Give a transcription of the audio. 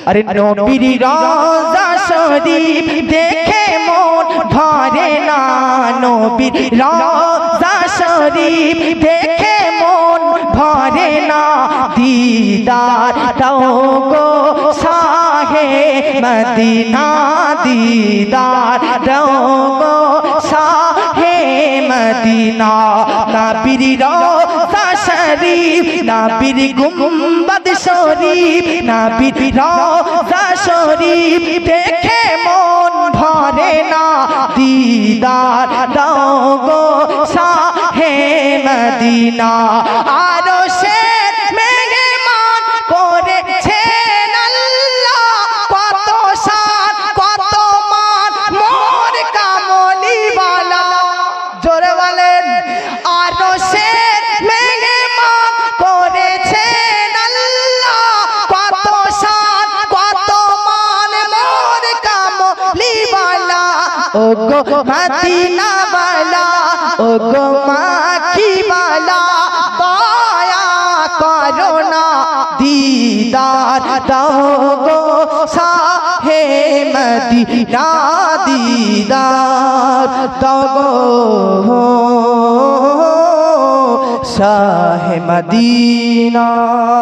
अरे नबीर रोजा शरीफ देखे मन भरे ना नबीर रोजा शरीफ देखे मन भरे ना दीदार दाओ गो शाहे मदीना दीदार दाओ गो शाहे मदीना नबीर रोजा शरीफ नबीर गुंबद शरीफ नबीर रोजा शरीफ देखे मन भरे ना दीदार दाओ गो शाहे मदीना आरो शेर मेहमान करेছেন আল্লাহ কত শান কত মান মোর কামলি वाला জোরে বলেন আরো শের মেহমান করেছেন আল্লাহ কত শান কত মান মোর কামলি वाला ও গো মদিনা वाला ও গো মাকি वाला দয়া করো না दीदार दाओ गो शाहे मदीना दीदार दाओ गो शाहे मदीना।